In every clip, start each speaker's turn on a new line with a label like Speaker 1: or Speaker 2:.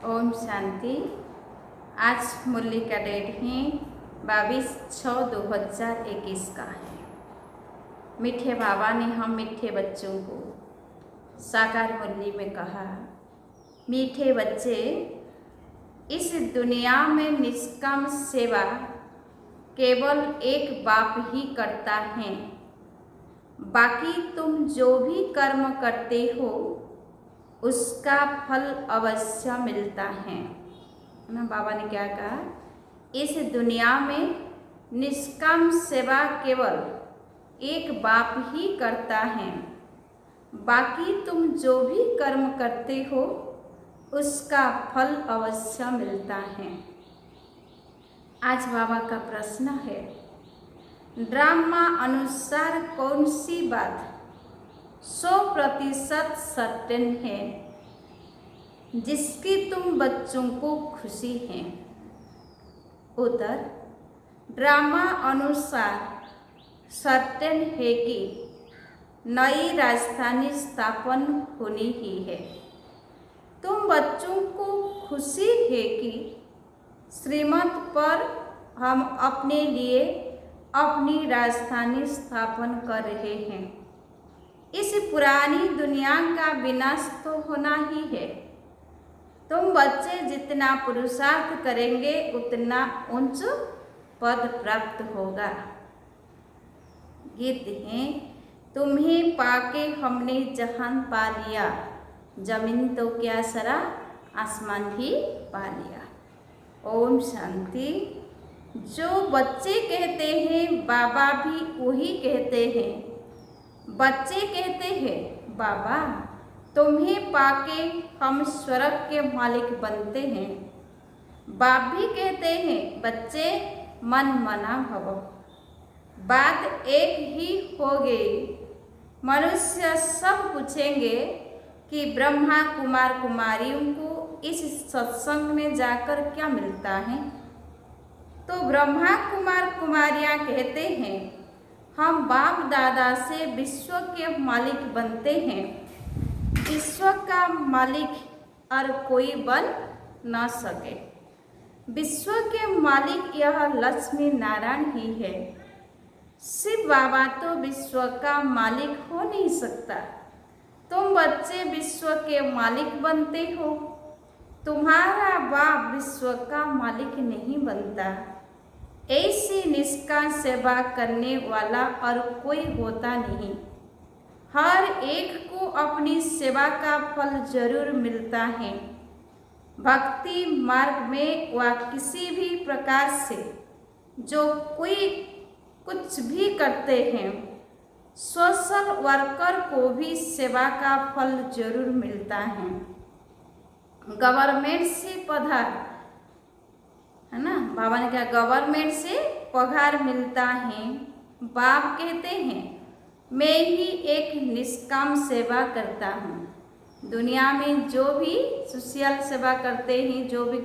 Speaker 1: ओम शांति। आज मुरली का डेट है 22/6/2021 का है। मीठे बाबा ने हम मीठे बच्चों को साकार मुरली में कहा, मीठे बच्चे, इस दुनिया में निष्काम सेवा केवल एक बाप ही करता है। बाकी तुम जो भी कर्म करते हो उसका फल अवश्य मिलता है ना। बाबा ने क्या कहा, इस दुनिया में निष्काम सेवा केवल एक बाप ही करता है। बाकी तुम जो भी कर्म करते हो उसका फल अवश्य मिलता है। आज बाबा का प्रश्न है, ड्रामा अनुसार कौन सी बात 100% सर्टेन है जिसकी तुम बच्चों को खुशी है? उत्तर, ड्रामा अनुसार सर्टेन है कि नई राजधानी स्थापन होनी ही है। तुम बच्चों को खुशी है कि श्रीमत पर हम अपने लिए अपनी राजधानी स्थापन कर रहे हैं। इस पुरानी दुनिया का विनाश तो होना ही है। तुम बच्चे जितना पुरुषार्थ करेंगे उतना उच्च पद प्राप्त होगा। गीत है, तुम्हें पाके हमने जहान पा लिया, जमीन तो क्या सरा आसमान भी पा लिया। ओम शांति। जो बच्चे कहते हैं बाबा भी वही कहते हैं। बच्चे कहते हैं, बाबा तुम्हें पाके हम स्वर्ग के मालिक बनते हैं। बाप भी कहते हैं, बच्चे मन मना भव। बात एक ही हो गई। मनुष्य सब पूछेंगे कि ब्रह्मा कुमार कुमारियों को इस सत्संग में जाकर क्या मिलता है? तो ब्रह्मा कुमार कुमारियां कहते हैं, हम बाप दादा से विश्व के मालिक बनते हैं। विश्व का मालिक और कोई बन न सके। विश्व के मालिक यह लक्ष्मी नारायण ही है। शिव बाबा तो विश्व का मालिक हो नहीं सकता। तुम बच्चे विश्व के मालिक बनते हो। तुम्हारा बाप विश्व का मालिक नहीं बनता। ऐसी निष्काम सेवा करने वाला और कोई होता नहीं। हर एक को अपनी सेवा का फल जरूर मिलता है। भक्ति मार्ग में व किसी भी प्रकार से जो कोई कुछ भी करते हैं, सोशल वर्कर को भी सेवा का फल जरूर मिलता है। गवर्नमेंट से पगार है ना, बाबा ने कहा गवर्नमेंट से पगार मिलता है। बाप कहते हैं, मैं ही एक निष्काम सेवा करता हूँ। दुनिया में जो भी सोशल सेवा करते हैं, जो भी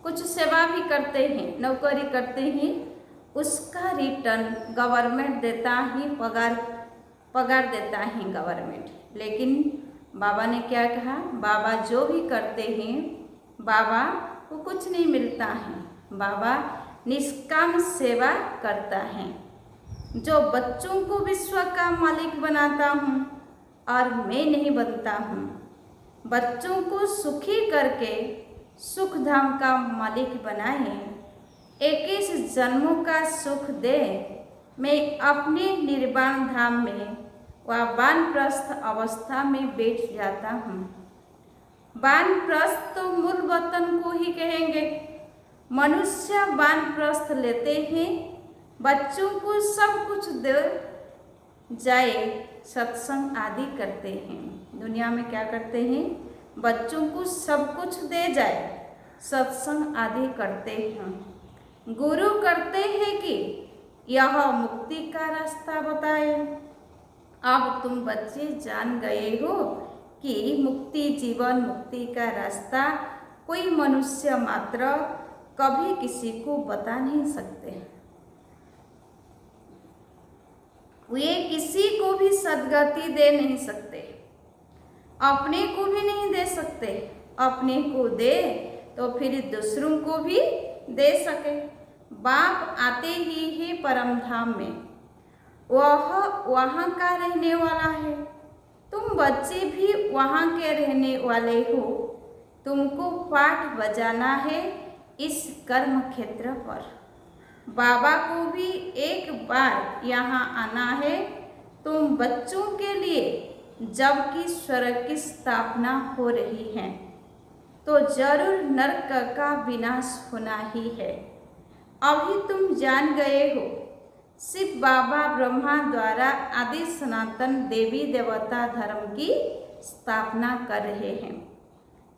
Speaker 1: कुछ सेवा भी करते हैं, नौकरी करते हैं, उसका रिटर्न गवर्नमेंट देता ही, पगार देता है गवर्नमेंट। लेकिन बाबा ने क्या कहा, बाबा जो भी करते हैं बाबा को कुछ नहीं मिलता है। बाबा निष्काम सेवा करता है। जो बच्चों को विश्व का मालिक बनाता हूँ और मैं नहीं बनता हूँ। बच्चों को सुखी करके सुख धाम का मालिक बनाए। 21 जन्मों का सुख दे। मैं अपने निर्वाण धाम में व वानप्रस्थ अवस्था में बैठ जाता हूँ। वानप्रस्थ तो मूल वतन को ही कहेंगे। मनुष्य वानप्रस्थ लेते हैं, बच्चों को सब कुछ दे जाए, सत्संग आदि करते हैं। दुनिया में क्या करते हैं, बच्चों को सब कुछ दे जाए, सत्संग आदि करते हैं। गुरु करते हैं कि यह मुक्ति का रास्ता बताए। अब तुम बच्चे जान गए हो कि मुक्ति, जीवन मुक्ति का रास्ता कोई मनुष्य मात्र कभी किसी को बता नहीं सकते। वे किसी को भी सद्गति दे नहीं सकते, अपने को भी नहीं दे सकते। अपने को दे तो फिर दूसरों को भी दे सके। बाप आते ही है परम धाम में, वह वहाँ का रहने वाला है। तुम बच्चे भी वहाँ के रहने वाले हो। तुमको पाठ बजाना है इस कर्म क्षेत्र पर। बाबा को भी एक बार यहाँ आना है तुम बच्चों के लिए, जबकि स्वर्ग की स्थापना हो रही है तो जरूर नरक का विनाश होना ही है। अभी तुम जान गए हो, शिव बाबा ब्रह्मा द्वारा आदि सनातन देवी देवता धर्म की स्थापना कर रहे हैं।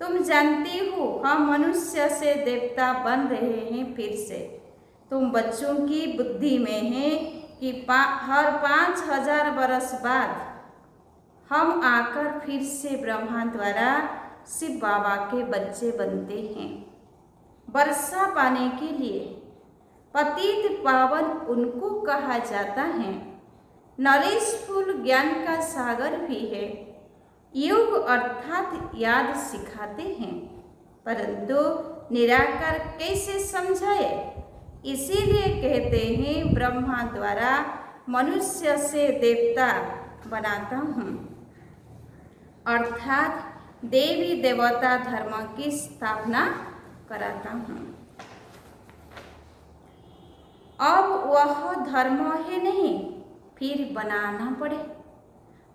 Speaker 1: तुम जानती हो हम मनुष्य से देवता बन रहे हैं फिर से। तुम बच्चों की बुद्धि में है कि हर 5000 वर्ष बाद हम आकर फिर से ब्रह्मा द्वारा शिव बाबा के बच्चे बनते हैं। वर्षा पाने के लिए पतित पावन उनको कहा जाता है। नॉलेजफुल ज्ञान का सागर भी है। योग अर्थात याद सिखाते हैं, परंतु निराकार कैसे समझाए, इसीलिए कहते हैं ब्रह्मा द्वारा मनुष्य से देवता बनाता हूँ, अर्थात देवी देवता धर्म की स्थापना कराता हूँ। अब वह धर्म है नहीं, फिर बनाना पड़े।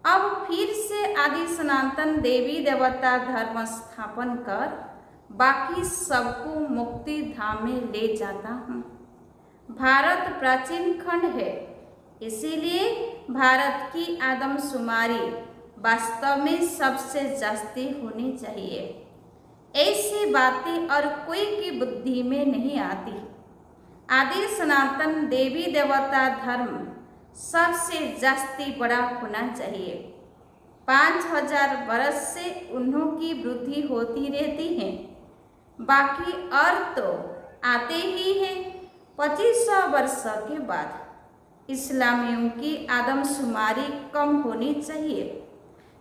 Speaker 1: अब फिर से आदि सनातन देवी देवता धर्म स्थापन कर बाकी सबको मुक्ति धाम में ले जाता हूँ। भारत प्राचीन खंड है, इसीलिए भारत की आदमशुमारी वास्तव में सबसे जास्ती होनी चाहिए। ऐसी बातें और कोई की बुद्धि में नहीं आती। आदि सनातन देवी देवता धर्म सबसे जास्ती बड़ा होना चाहिए। 5000 वर्ष से उन्हों की वृद्धि होती रहती है, बाकी और तो आते ही है। 2500 वर्ष के बाद इस्लामियों की आदमशुमारी कम होनी चाहिए।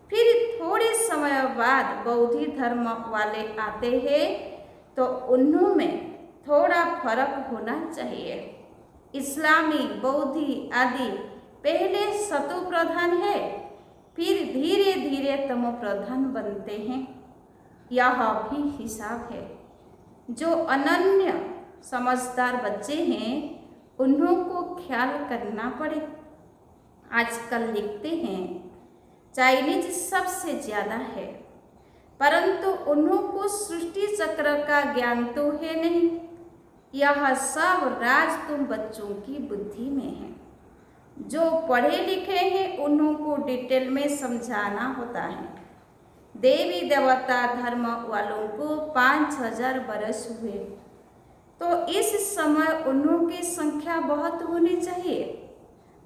Speaker 1: फिर थोड़े समय बाद बौद्धी धर्म वाले आते हैं तो उन्हों में थोड़ा फर्क होना चाहिए। इस्लामी बौद्धि आदि पहले सतो प्रधान है, फिर धीरे धीरे तमो प्रधान बनते हैं। यह भी हिसाब है। जो अनन्य समझदार बच्चे हैं उन्हों को ख्याल करना पड़े। आजकल लिखते हैं चाइनीज सबसे ज़्यादा है, परंतु उन्हों को सृष्टि चक्र का ज्ञान तो है नहीं। यह सब राज तुम बच्चों की बुद्धि में है। जो पढ़े लिखे हैं उन्हों को डिटेल में समझाना होता है। देवी देवता धर्म वालों को 5000 वर्ष हुए, तो इस समय उन्हों की संख्या बहुत होनी चाहिए,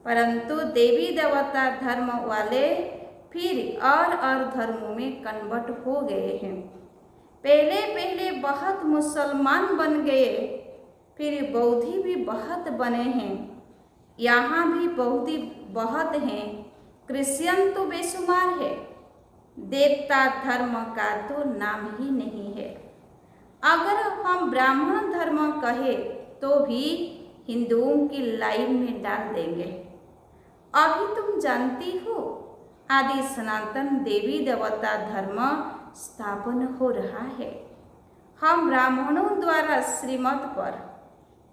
Speaker 1: परंतु देवी देवता धर्म वाले फिर और धर्मों में कन्वर्ट हो गए हैं। पहले पहले बहुत मुसलमान बन गए, फिर बौद्धि भी बहुत बने हैं। यहाँ भी बौद्धि बहुत हैं, क्रिश्चियन तो बेशुमार है। देवता धर्म का तो नाम ही नहीं है। अगर हम ब्राह्मण धर्म कहे तो भी हिंदुओं की लाइन में डाल देंगे। अभी तुम जानती हो आदि सनातन देवी देवता धर्म स्थापन हो रहा है। हम ब्राह्मणों द्वारा श्रीमत पर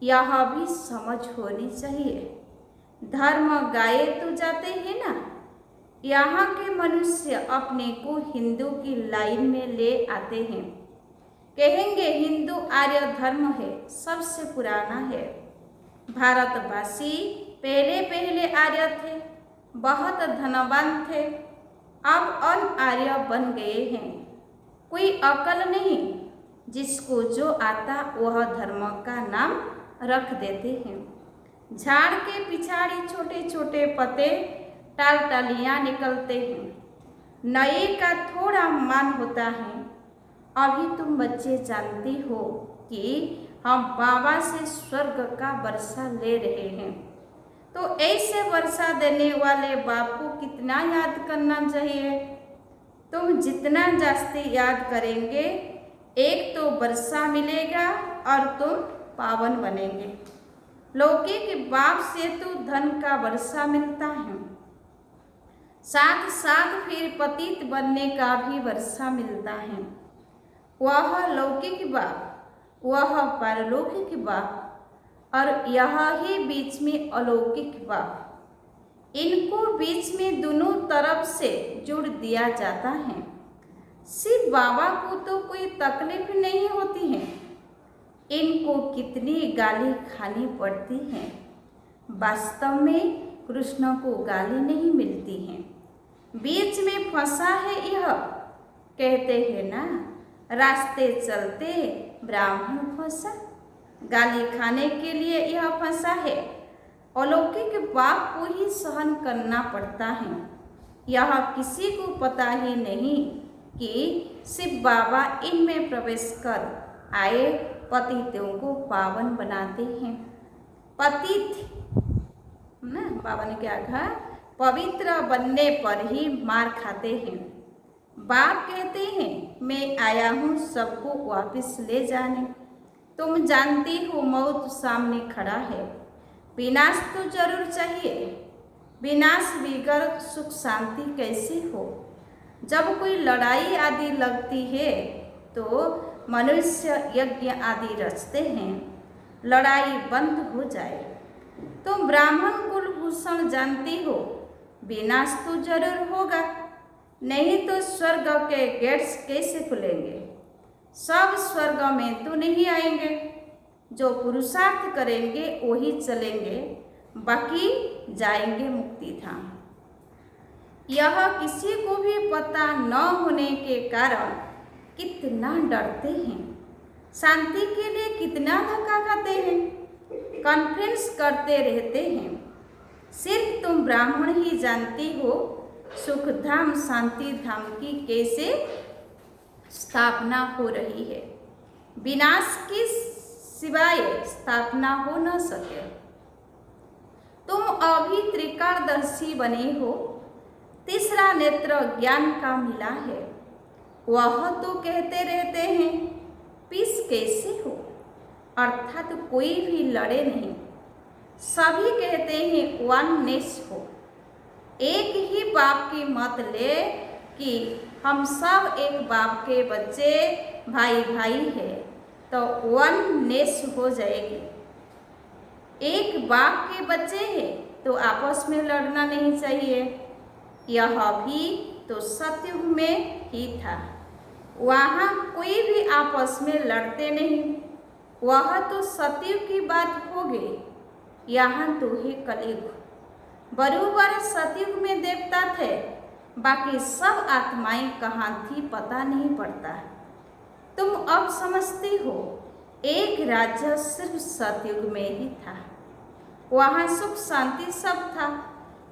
Speaker 1: यह भी समझ होनी चाहिए। धर्म गाए तो जाते हैं ना। यहाँ के मनुष्य अपने को हिंदू की लाइन में ले आते हैं, कहेंगे हिंदू आर्य धर्म है, सबसे पुराना है। भारतवासी पहले पहले आर्य थे, बहुत धनवान थे, अब अनार्य बन गए हैं। कोई अकल नहीं, जिसको जो आता वह धर्म का नाम रख देते हैं। झाड़ के पिछाड़ी छोटे छोटे पत्ते टाल टालियाँ निकलते हैं। नए का थोड़ा मान होता है। अभी तुम बच्चे जानती हो कि हम बाबा से स्वर्ग का वर्षा ले रहे हैं, तो ऐसे वर्षा देने वाले बाप को कितना याद करना चाहिए। तुम जितना जास्ती याद करेंगे, एक तो वर्षा मिलेगा और तुम पावन बनेंगे। लौकिक बाप से तो धन का वर्षा मिलता है, साथ साथ फिर पतित बनने का भी वर्षा मिलता है। वह लौकिक बाप, वह पारलौकिक बाप, और यह ही बीच में अलौकिक बाप। इनको बीच में दोनों तरफ से जोड़ दिया जाता है। शिव बाबा को तो कोई तकलीफ नहीं होती है। इनको कितनी गाली खानी पड़ती है, वास्तव में कृष्ण को गाली नहीं मिलती है। बीच में फंसा है यह, कहते हैं ना, रास्ते चलते ब्राह्मण फंसा। गाली खाने के लिए यह फंसा है। अलौकिक बाप को ही सहन करना पड़ता है। यह किसी को पता ही नहीं कि शिव बाबा इनमें प्रवेश कर आए पतितों को पावन बनाते हैं। पतित ना, बाबा ने क्या कहा, पवित्र बनने पर ही मार खाते हैं। बाप कहते हैं मैं आया हूँ सबको वापस ले जाने। तुम जानती हो मौत सामने खड़ा है, विनाश तो जरूर चाहिए। विनाश बगैर सुख शांति कैसी हो। जब कोई लड़ाई आदि लगती है तो मनुष्य यज्ञ आदि रचते हैं, लड़ाई बंद हो जाए। तुम ब्राह्मण कुलभूषण जानती हो, विनाश तो जरूर होगा, नहीं तो स्वर्ग के गेट्स कैसे खुलेंगे। सब स्वर्ग में तो नहीं आएंगे। जो पुरुषार्थ करेंगे वही चलेंगे, बाकी जाएंगे मुक्ति धाम। यह किसी को भी पता न होने के कारण कितना डरते हैं, शांति के लिए कितना धक्का खाते हैं, कॉन्फ्रेंस करते रहते हैं। सिर्फ तुम ब्राह्मण ही जानती हो सुख धाम शांति धाम की कैसे स्थापना हो रही है। विनाश की सिवाय स्थापना हो न सके। तुम अभी त्रिकालदर्शी बने हो, तीसरा नेत्र ज्ञान का मिला है। वह तो कहते रहते हैं पीस कैसे हो, अर्थात कोई भी लड़े नहीं। सभी कहते हैं वननेस हो। एक ही बाप की मत ले कि हम सब एक बाप के बच्चे, भाई भाई है, तो वननेस हो जाएगी। एक बाप के बच्चे हैं तो आपस में लड़ना नहीं चाहिए। यह भी तो सतयुग में ही था, वहाँ कोई भी आपस में लड़ते नहीं। वह तो सतयुग की बात हो गई, यहाँ तो है कलयुग। बरूबर सतयुग में देवता थे, बाकी सब आत्माएं कहाँ थी पता नहीं पड़ता। तुम अब समझते हो एक राज्य सिर्फ सतयुग में ही था, वहाँ सुख शांति सब था।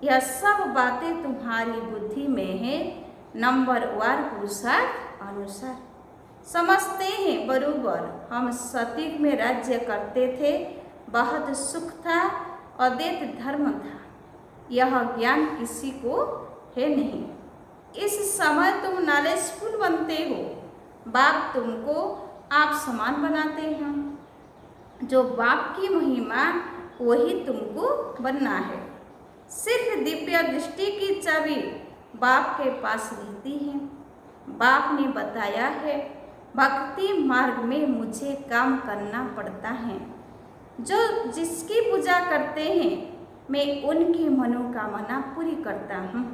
Speaker 1: यह सब बातें तुम्हारी बुद्धि में है, नंबरवार पुरुषार्थ अनुसार। समझते हैं बरूबर हम सतयुग में राज्य करते थे, बहुत सुख था, अद्वैत धर्म था। यह ज्ञान किसी को है नहीं। इस समय तुम नॉलेजफुल बनते हो, बाप तुमको आप समान बनाते हैं। जो बाप की महिमा वही तुमको बनना है। सिर्फ दिव्य दृष्टि की चाबी बाप के पास रहती है। बाप ने बताया है भक्ति मार्ग में मुझे काम करना पड़ता है। जो जिसकी पूजा करते हैं मैं उनकी मनोकामना पूरी करता हूँ।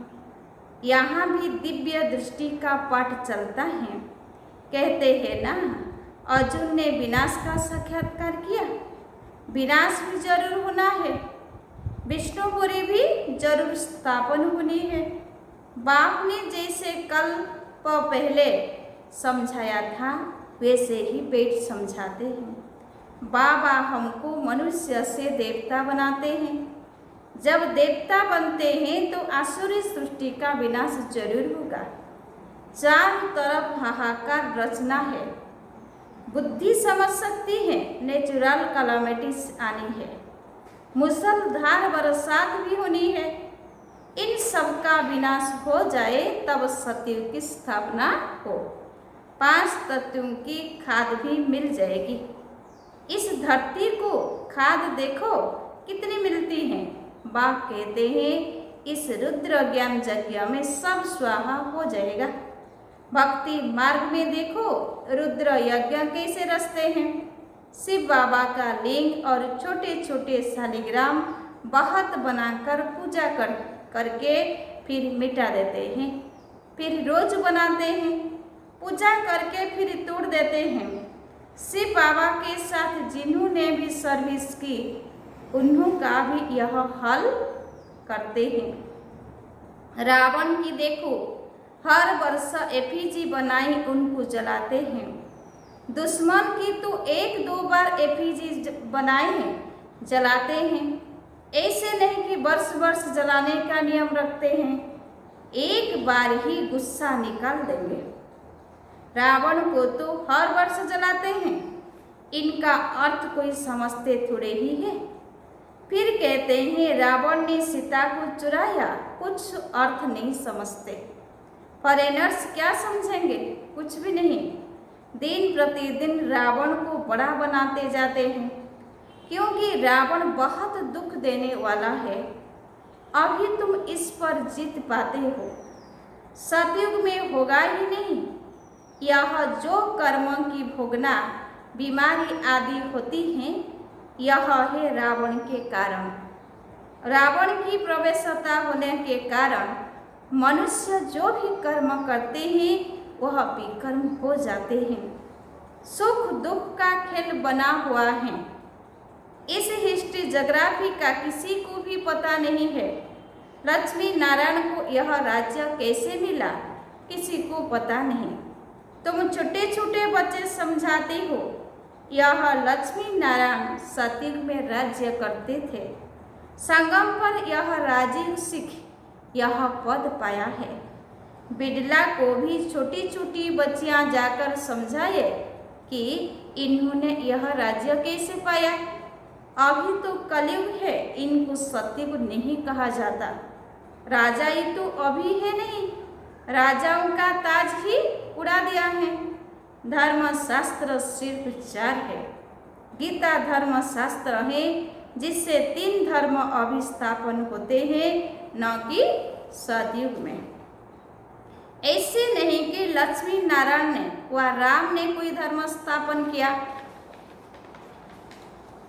Speaker 1: यहाँ भी दिव्य दृष्टि का पाठ चलता है। कहते हैं ना, अर्जुन ने विनाश का साक्षात्कार किया, विनाश भी जरूर होना है, विष्णुपुरी भी जरूर स्थापन होनी है। बाप ने जैसे कल्प पहले समझाया था वैसे ही पेट समझाते हैं। बाबा हमको मनुष्य से देवता बनाते हैं। जब देवता बनते हैं तो आसुरी सृष्टि का विनाश जरूर होगा। चारों तरफ हाहाकार रचना है। बुद्धि समझ सकती है नेचुरल कैलामिटीज आनी है, मूसलधार बरसात भी होनी है। इन सब का विनाश हो जाए तब सतयुग की स्थापना हो। 5 तत्वों की खाद भी मिल जाएगी। इस धरती को खाद देखो कितनी मिलती है। बाघ कहते हैं इस रुद्र ज्ञान यज्ञ में सब स्वाहा हो जाएगा। भक्ति मार्ग में देखो रुद्र यज्ञ कैसे रचते हैं। शिव बाबा का लिंग और छोटे छोटे शालिग्राम बहुत बनाकर पूजा करके फिर मिटा देते हैं, फिर रोज बनाते हैं, पूजा करके फिर तोड़ देते हैं। शिव बाबा के साथ जिन्होंने भी सर्विस की उन्हों का भी यह हाल करते हैं। रावण की देखो हर वर्ष एफिजी बनाई उनको जलाते हैं। दुश्मन की तो 1-2 बार एफिजी बनाए हैं जलाते हैं। ऐसे नहीं कि वर्ष वर्ष जलाने का नियम रखते हैं, एक बार ही गुस्सा निकाल देंगे। रावण को तो हर वर्ष जलाते हैं, इनका अर्थ कोई समझते थोड़े ही है। फिर कहते हैं रावण ने सीता को चुराया, कुछ अर्थ नहीं समझते। फॉरेनर्स क्या समझेंगे, कुछ भी नहीं। दिन प्रतिदिन रावण को बड़ा बनाते जाते हैं, क्योंकि रावण बहुत दुख देने वाला है। अभी तुम इस पर जीत पाते हो, सतयुग में होगा ही नहीं। यह जो कर्मों की भोगना बीमारी आदि होती हैं, यह है रावण के कारण। रावण की प्रवेशता होने के कारण मनुष्य जो भी कर्म करते हैं वह विकर्म हो जाते हैं। सुख दुख का खेल बना हुआ है। इस हिस्ट्री ज्योग्राफी का किसी को भी पता नहीं है। लक्ष्मी नारायण को यह राज्य कैसे मिला, किसी को पता नहीं। तुम छोटे छोटे बच्चे समझाते हो यह लक्ष्मी नारायण सतयुग में राज्य करते थे। संगम पर यह राजीव सिख यह पद पाया है। बिड़ला को भी छोटी छोटी बच्चियां जाकर समझाए कि इन्होंने यह राज्य कैसे पाया। अभी तो कलयुग है, इनको सतयुग नहीं कहा जाता। राजा ही तो अभी है नहीं, राजाओं का ताज ही उड़ा दिया है। धर्मशास्त्र सिर्फ 4 है। गीता धर्मशास्त्र है जिससे 3 धर्म अभिस्थापन होते हैं, न कि सतयुग में। ऐसे नहीं कि लक्ष्मी नारायण ने व राम ने कोई धर्म स्थापन किया।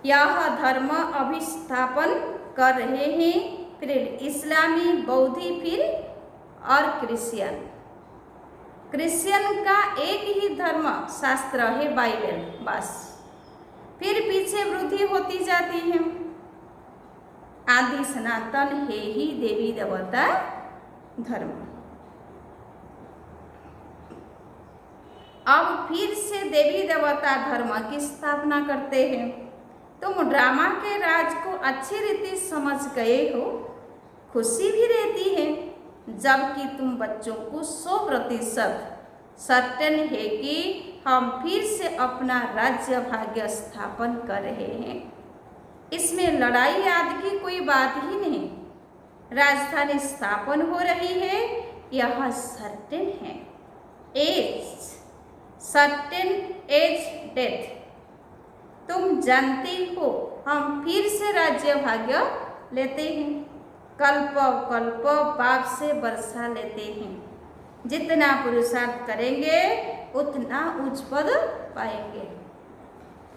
Speaker 1: यह धर्म अभिस्थापन कर रहे हैं फिर इस्लामी, बौद्धि, फिर और क्रिश्चियन का एक ही धर्म शास्त्र है बाइबल, बस। फिर पीछे वृद्धि होती जाती है। आदि सनातन है ही देवी देवता धर्म। अब फिर से देवी देवता धर्म की स्थापना करते हैं। तुम ड्रामा के राज को अच्छी रीति समझ गए हो, खुशी भी रहती है, जबकि तुम बच्चों को 100% सर्टेन है कि हम फिर से अपना राज्य भाग्य स्थापन कर रहे हैं। इसमें लड़ाई आदि की कोई बात ही नहीं। राजधानी स्थापन हो रही है, यह सर्टेन है। As certain as death. तुम जानते हो हम फिर से राज्य भाग्य लेते हैं, कल्प कल्प पाप से वर्षा लेते हैं। जितना पुरुषार्थ करेंगे उतना उच्च पद पाएंगे।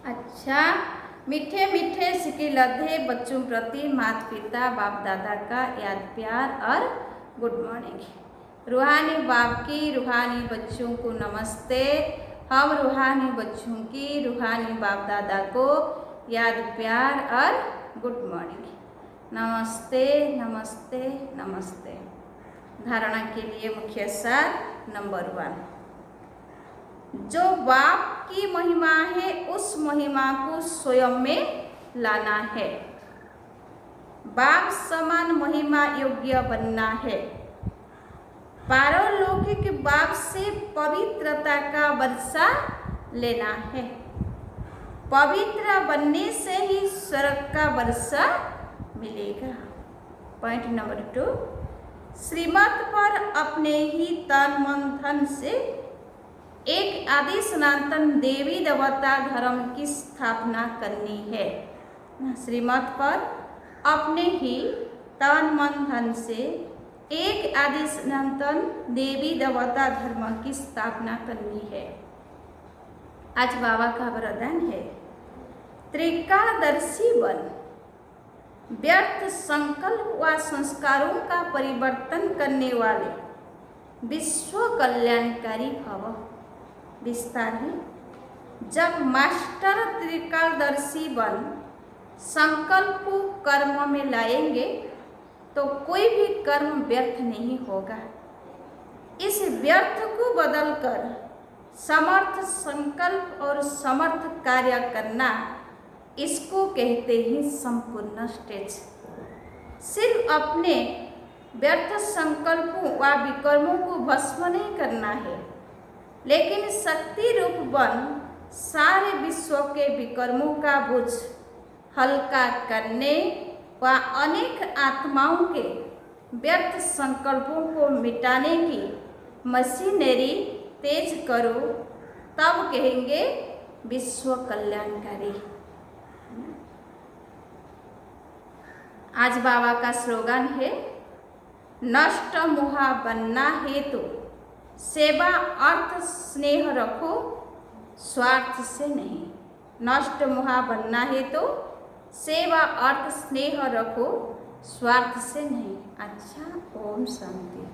Speaker 1: अच्छा, मीठे मीठे सिकिलधे बच्चों प्रति माता पिता बाप दादा का याद प्यार और गुड मॉर्निंग। रूहानी बाप की रूहानी बच्चों को नमस्ते। हम रूहानी बच्चों की रूहानी बाप दादा को याद प्यार और गुड मॉर्निंग। नमस्ते नमस्ते नमस्ते। धारणा के लिए मुख्य सार नंबर 1, जो बाप की महिमा है उस महिमा को स्वयं में लाना है। बाप समान महिमा योग्य बनना है। पारलौकिक बाप से पवित्रता का वर्षा लेना है। पवित्र बनने से ही स्वर्ग का वर्षा मिलेगा। पॉइंट नंबर 2, श्रीमत पर अपने ही तन मन धन से एक आदि सनातन देवी देवता धर्म की स्थापना करनी है। श्रीमत पर अपने ही तन मन धन से एक आदि सनातन देवी देवता धर्म की स्थापना करनी है। आज बाबा का वरदान है, त्रिकालदर्शी बन, व्यर्थ संकल्प व संस्कारों का परिवर्तन करने वाले विश्व कल्याणकारी भव। विस्तार है, जब मास्टर त्रिकालदर्शी बन संकल्प को कर्म में लाएंगे तो कोई भी कर्म व्यर्थ नहीं होगा। इस व्यर्थ को बदलकर समर्थ संकल्प और समर्थ कार्य करना, इसको कहते हैं संपूर्ण स्टेज। सिर्फ अपने व्यर्थ संकल्पों व विकर्मों को भस्म नहीं करना है, लेकिन शक्ति रूप बन सारे विश्व के विकर्मों का बोझ हल्का करने व अनेक आत्माओं के व्यर्थ संकल्पों को मिटाने की मशीनरी तेज करो, तब कहेंगे विश्व कल्याणकारी। आज बाबा का स्लोगन है, नष्ट मोह बनना हेतु सेवा अर्थ स्नेह रखो, स्वार्थ से नहीं। नष्ट मोह बनना हेतु सेवा अर्थ स्नेह रखो, स्वार्थ से नहीं। अच्छा, ओम शांति।